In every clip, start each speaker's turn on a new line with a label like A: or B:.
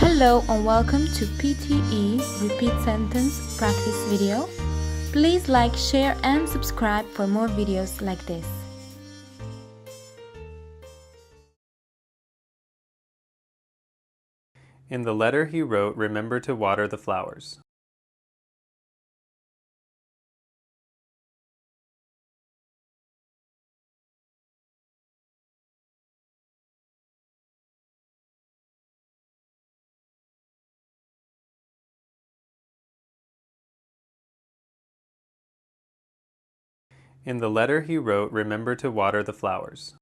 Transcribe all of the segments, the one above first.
A: Hello and welcome to PTE Repeat Sentence practice video. Please like, share and subscribe for more videos like this.
B: In the letter he wrote, remember to water the flowers. In the letter he wrote, remember to water the flowers.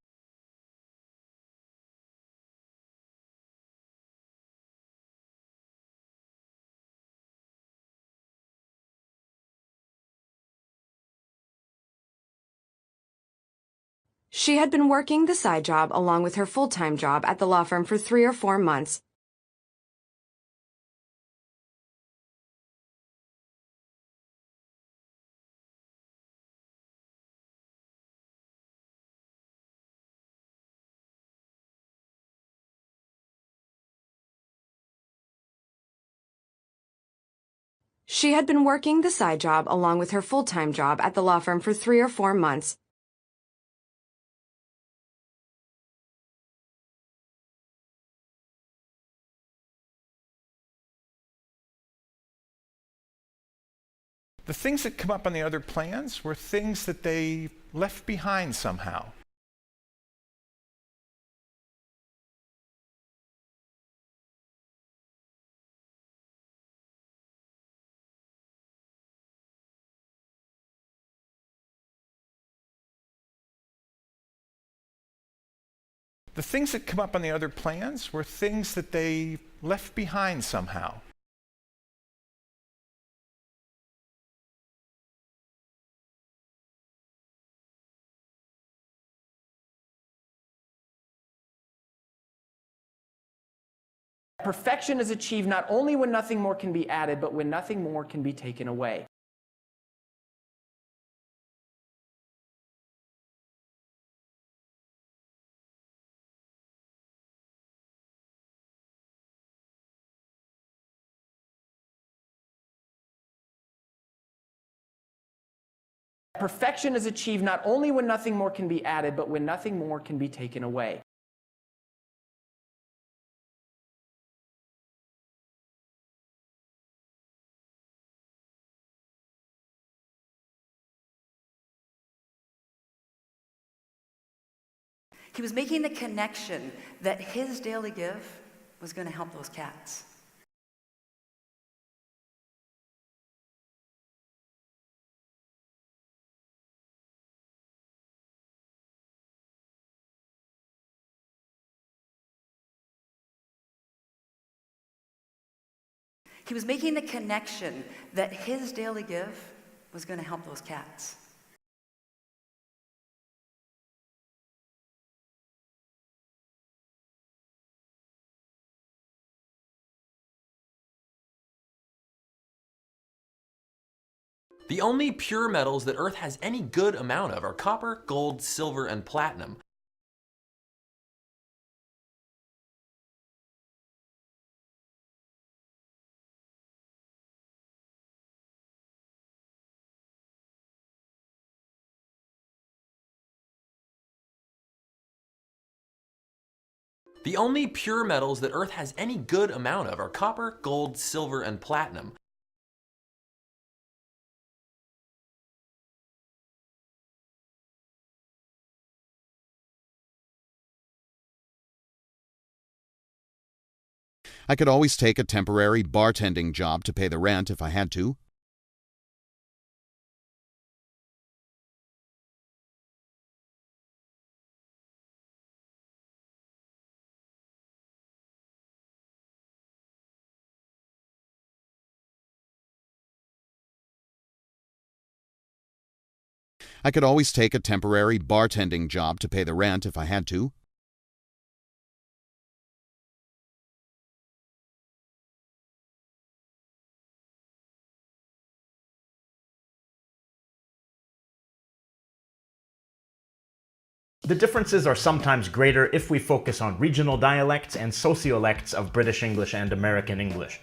C: She had been working the side job along with her full-time job at the law firm for 3 or 4 months. She had been working the side job along with her full-time job at the law firm for 3 or 4 months.
D: The things that come up on the other plans were things that they left behind somehow. The things that come up on the other plans were things that they left behind somehow.
E: Perfection is achieved not only when nothing more can be added, but when nothing more can be taken away. Perfection is achieved not only when nothing more can be added, but when nothing more can be taken away.
F: He was making the connection that his daily give was going to help those cats. He was making the connection that his daily give was going to help those cats.
G: The only pure metals that Earth has any good amount of are copper, gold, silver, and platinum. The only pure metals that Earth has any good amount of are copper, gold, silver, and platinum.
H: I could always take a temporary bartending job to pay the rent if I had to. I could always take a temporary bartending job to pay the rent if I had to.
I: The differences are sometimes greater if we focus on regional dialects and sociolects of British English and American English.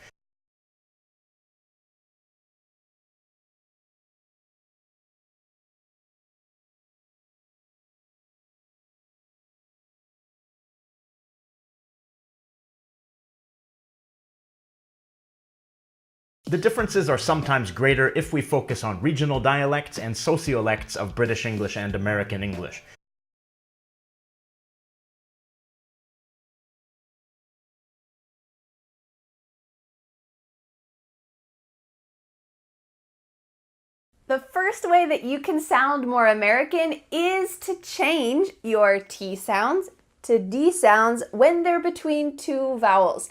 I: The differences are sometimes greater if we focus on regional dialects and sociolects of British English and American English.
J: The first way that you can sound more American is to change your T sounds to D sounds when they're between two vowels.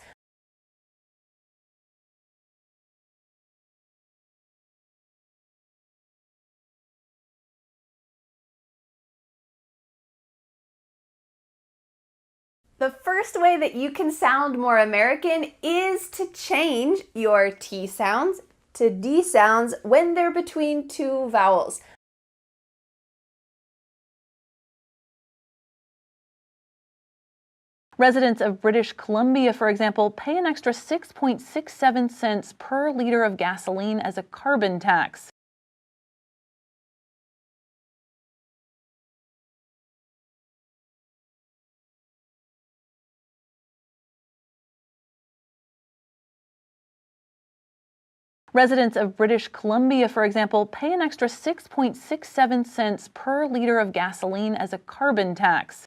J: The first way that you can sound more American is to change your T sounds to D sounds when they're between two vowels.
K: Residents of British Columbia, for example, pay an extra 6.67 cents per liter of gasoline as a carbon tax. Residents of British Columbia, for example, pay an extra 6.67 cents per liter of gasoline as a carbon tax.